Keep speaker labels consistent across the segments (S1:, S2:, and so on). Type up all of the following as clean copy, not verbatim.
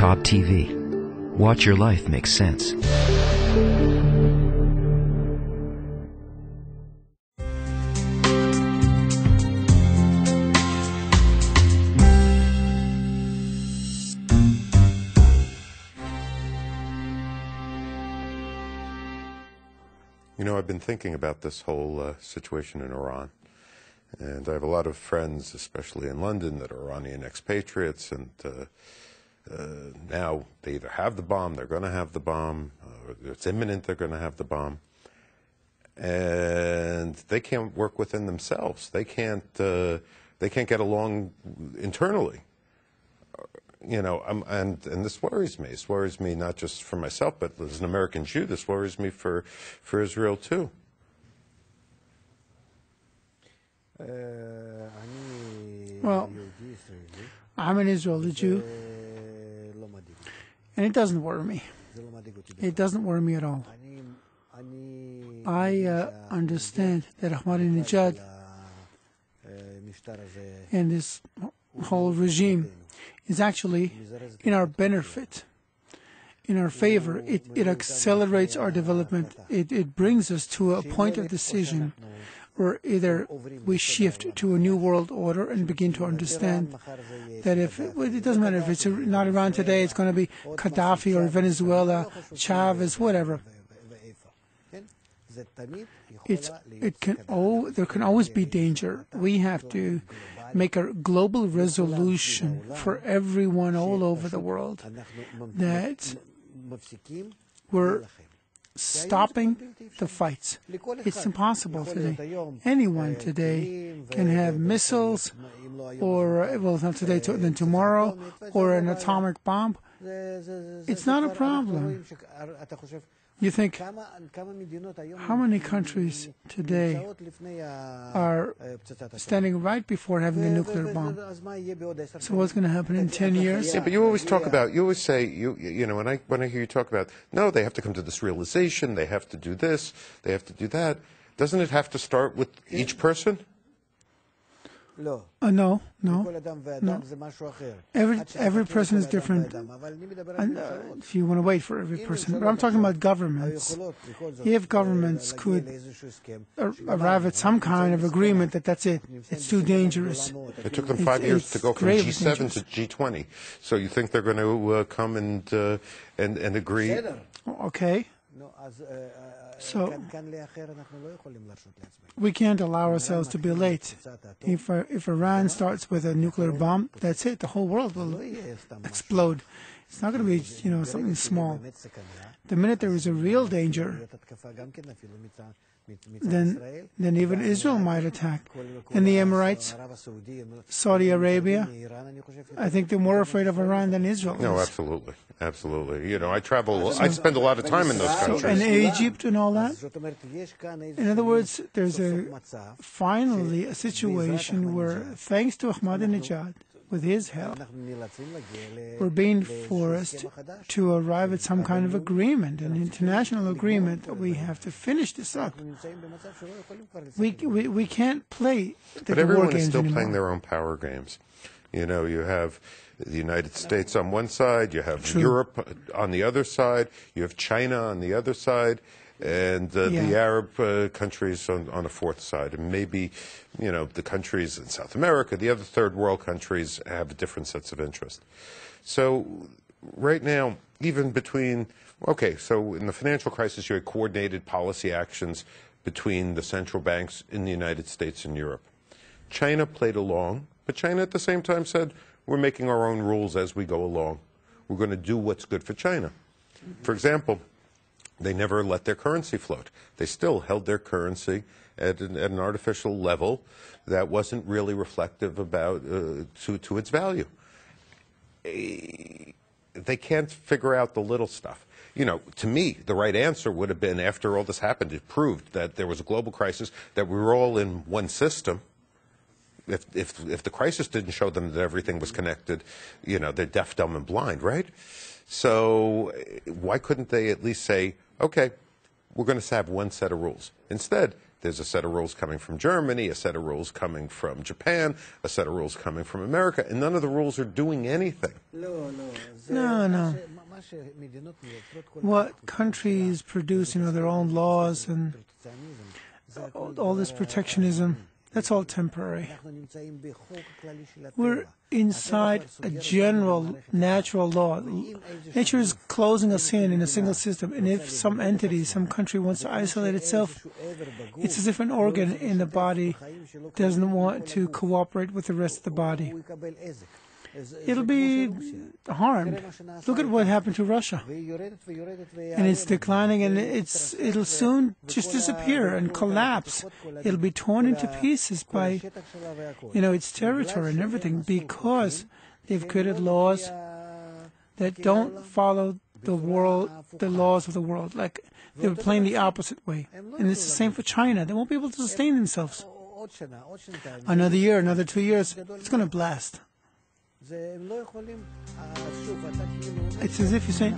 S1: Cobb TV. Watch your life make sense.
S2: You know, I've been thinking about this whole situation in Iran, and I have a lot of friends, especially in London, that are Iranian expatriates, and now they either have the bomb, they're going to have the bomb, or it's imminent they're going to have the bomb, and they can't work within themselves. They can't get along internally. You know, and this worries me. This worries me not just for myself, but as an American Jew, this worries me for Israel too.
S3: Well, I'm an Israeli Jew, and it doesn't worry me. It doesn't worry me at all. I understand that Ahmadinejad and this whole regime is actually in our benefit, in our favor. It accelerates our development. It brings us to a point of decision where either we shift to a new world order and begin to understand that if it doesn't matter if it's not Iran today, it's going to be Gaddafi or Venezuela, Chavez, whatever. There can always be danger. We have to make a global resolution for everyone all over the world that we're stopping the fights. It's impossible today. Anyone today can have missiles, or, well, not today, then tomorrow, or an atomic bomb. It's not a problem. You think, how many countries today are standing right before having a nuclear bomb? So what's going to happen in 10 years?
S2: Yeah, but you always talk about, you always say, you know, when I hear you talk about, no, they have to come to this realization, they have to do this, they have to do that. Doesn't it have to start with each person?
S3: No. Every person is different. If you want to wait for every person. But I'm talking about governments. If governments could arrive at some kind of agreement that that's it, it's too dangerous.
S2: It took them 5 years to go from G7 to G20. So you think they're going to come and agree?
S3: Okay. So we can't allow ourselves to be late. If Iran starts with a nuclear bomb, that's it. The whole world will explode. It's not going to be, you know, something small. The minute there is a real danger, then even Israel might attack. And the Emirates, Saudi Arabia, I think they're more afraid of Iran than Israel is.
S2: No, absolutely. Absolutely. You know, I spend a lot of time in those countries.
S3: And Egypt and all that. In other words, there's finally a situation where, thanks to Ahmadinejad, with his help, we're being forced to arrive at some kind of agreement, an international agreement that we have to finish this up. We can't play the war games anymore.
S2: But everyone is still playing their own power games. You know, you have the United States on one side, you have Europe on the other side, you have China on the other side, and the Arab countries on a fourth side. And maybe, you know, the countries in South America, the other third world countries have different sets of interest. So right now, even between, okay, so in the financial crisis, you had coordinated policy actions between the central banks in the United States and Europe. China played along, but China at the same time said, we're making our own rules as we go along. We're going to do what's good for China. For example, they never let their currency float. They still held their currency at an artificial level that wasn't really reflective about to its value. They can't figure out the little stuff. You know, to me, the right answer would have been, after all this happened, it proved that there was a global crisis, that we were all in one system. If the crisis didn't show them that everything was connected, you know, they're deaf, dumb, and blind, right? So why couldn't they at least say, okay, we're going to have one set of rules? Instead, There's a set of rules coming from Germany, a set of rules coming from Japan, a set of rules coming from America, and none of the rules are doing anything.
S3: No. What countries produce, their own laws and all this protectionism, that's all temporary. We're inside a general natural law. Nature is closing us in a single system, and if some entity, some country wants to isolate itself, it's as if an organ in the body doesn't want to cooperate with the rest of the body. It'll be harmed. Look at what happened to Russia. And it's declining, and it'll soon just disappear and collapse. It'll be torn into pieces by, its territory and everything, because they've created laws that don't follow the laws of the world. Like, they were playing the opposite way. And it's the same for China. They won't be able to sustain themselves. Another year, another 2 years, it's going to blast. It's as if you're saying,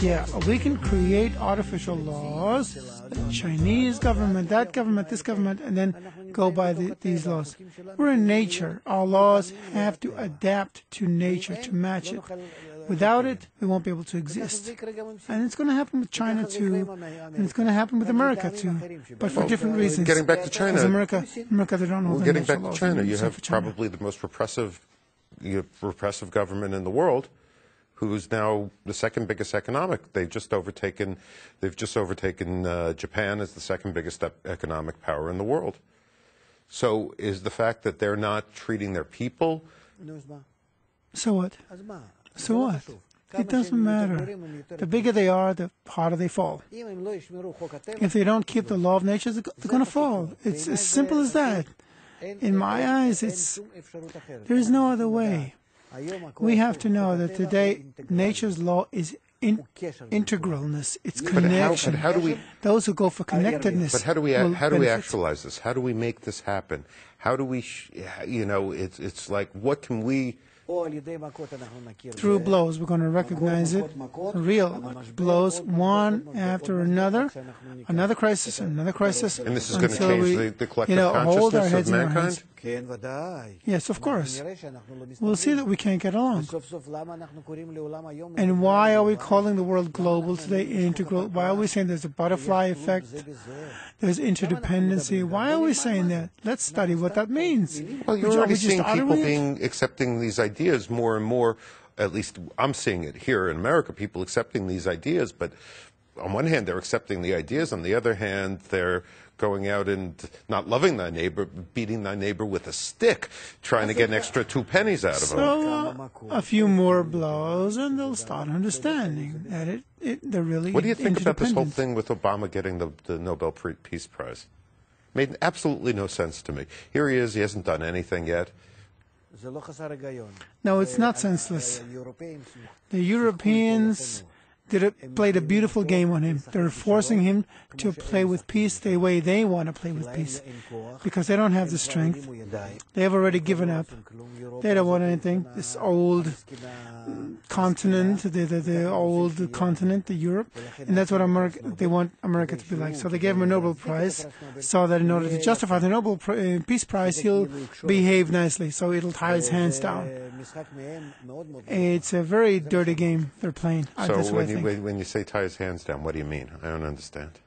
S3: yeah, we can create artificial laws, the Chinese government, that government, this government, and then go by these laws. We're in nature. Our laws have to adapt to nature, to match it. Without it, we won't be able to exist. And it's going to happen with China too, and it's going to happen with America too, but for different reasons.
S2: Getting back to China.
S3: Because America, they don't know the
S2: getting back
S3: natural
S2: to China,
S3: laws.
S2: you have probably the most repressive government in the world, who's now the second biggest economic. They've just overtaken Japan as the second biggest economic power in the world. So is the fact that they're not treating their people?
S3: So what? So what? It doesn't matter. The bigger they are, the harder they fall. If they don't keep the law of nature, they're going to fall. It's as simple as that. In my eyes, there is no other way. We have to know that today nature's law is integralness. It's connection.
S2: But how do we?
S3: Those who go for connectedness.
S2: But how do we actualize this? How do we make this happen? How do we? It's like, what can we?
S3: Through blows, we're going to recognize it. Real blows, one after another crisis, another crisis.
S2: And this is going to change the collective
S3: hold our
S2: consciousness
S3: heads
S2: of
S3: in our
S2: mankind?
S3: hands. Yes, of course. We'll see that we can't get along. And why are we calling the world global today, integral? Why are we saying there's a butterfly effect? There's interdependency. Why are we saying that? Let's study what that means.
S2: Well, you're already seeing people accepting these ideas more and more. At least I'm seeing it here in America, people accepting these ideas. But on one hand, they're accepting the ideas. On the other hand, they're going out and not loving thy neighbor, beating thy neighbor with a stick, trying to get an extra 2 pennies out of him.
S3: So a few more blows, and they'll start understanding that they're really
S2: What do you think about this whole thing with Obama getting the Nobel Peace Prize? Made absolutely no sense to me. Here he is, he hasn't done anything yet.
S3: No, it's not senseless. The Europeans played a beautiful game on him. They're forcing him to play with peace the way they want to play with peace, because they don't have the strength. They have already given up. They don't want anything. This old continent, the old continent, the Europe, and that's what they want America to be like. So they gave him a Nobel Prize, so that in order to justify the Nobel Peace Prize, he'll behave nicely, so it'll tie his hands down. It's a very dirty game they're playing.
S2: So when you say tie his hands down, what do you mean? I don't understand.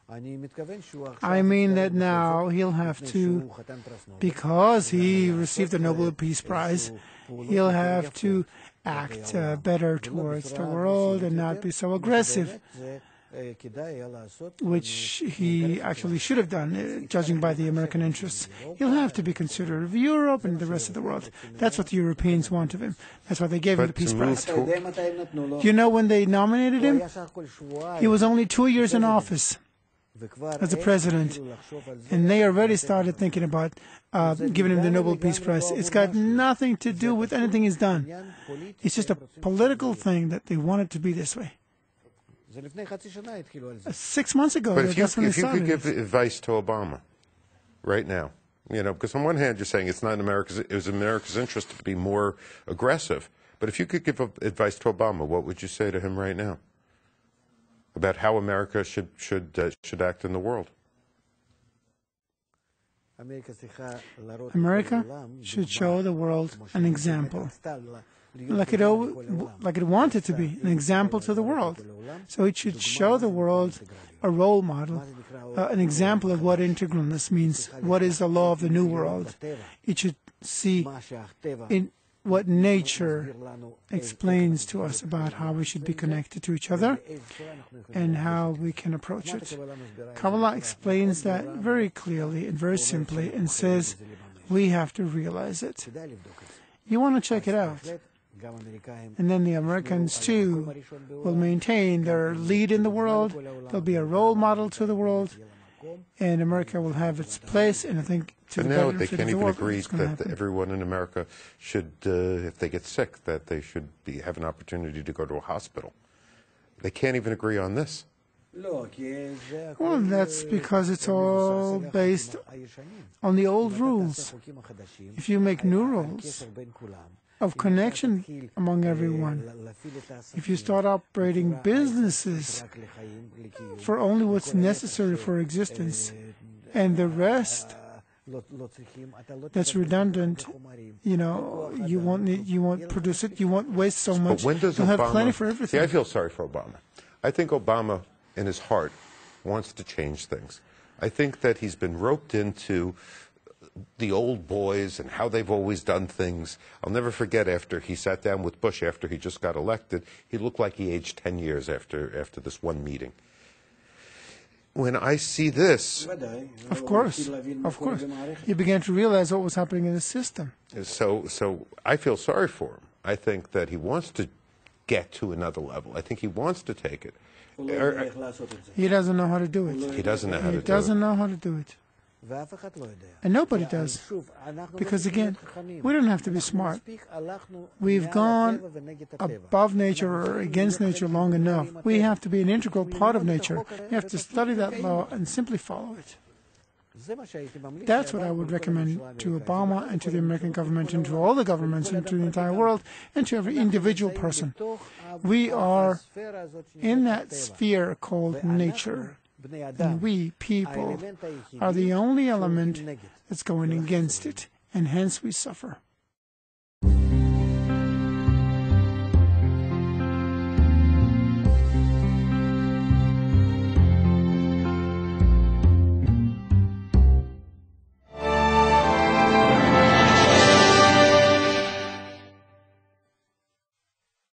S3: I mean that now he'll have to, because he received the Nobel Peace Prize, he'll have to act better towards the world and not be so aggressive, which he actually should have done, judging by the American interests. He'll have to be considerate of Europe and the rest of the world. That's what the Europeans want of him. That's why they gave him the Peace Prize. You know when they nominated him? He was only 2 years in office as a president, and they already started thinking about giving him the Nobel Peace Prize. It's got nothing to do with anything he's done. It's just a political thing that they want it to be this way. 6 months ago,
S2: but if you could give advice to Obama right now, because on one hand you're saying it was America's interest to be more aggressive, but if you could give advice to Obama, what would you say to him right now about how America should act in the world?
S3: America should show the world an example, like it wanted to be, an example to the world. So it should show the world a role model, an example of what integralness means, what is the law of the new world. It should see in what nature explains to us about how we should be connected to each other and how we can approach it. Kabbalah explains that very clearly and very simply and says we have to realize it. You want to check it out. And then the Americans, too, will maintain their lead in the world. They'll be a role model to the world. And America will have its place, and I think to the
S2: now
S3: benefit
S2: they
S3: of
S2: can't
S3: the
S2: even
S3: world,
S2: agree
S3: it's gonna
S2: that
S3: happen.
S2: everyone in America should, if they get sick, that they should have an opportunity to go to a hospital. They can't even agree on this.
S3: Well, that's because it's all based on the old rules. If you make new rules of connection among everyone, if you start operating businesses for only what's necessary for existence, and the rest that's redundant, you won't produce it, you won't waste so much.
S2: But when does
S3: You'll
S2: Obama,
S3: have plenty for everything.
S2: See, I feel sorry for Obama. I think Obama, in his heart, wants to change things. I think that he's been roped into the old boys and how they've always done things. I'll never forget after he sat down with Bush after he just got elected, he looked like he aged 10 years after this one meeting. When I see this...
S3: Of course. You began to realize what was happening in the system.
S2: So I feel sorry for him. I think that he wants to get to another level. I think he wants to take it.
S3: He doesn't know how to do it.
S2: He doesn't know how to do it.
S3: He doesn't know how to do it. And nobody does. Because again, we don't have to be smart. We've gone above nature or against nature long enough. We have to be an integral part of nature. We have to study that law and simply follow it. That's what I would recommend to Obama and to the American government and to all the governments and to the entire world and to every individual person. We are in that sphere called nature. And we, people, are the only element that's going against it, and hence we suffer.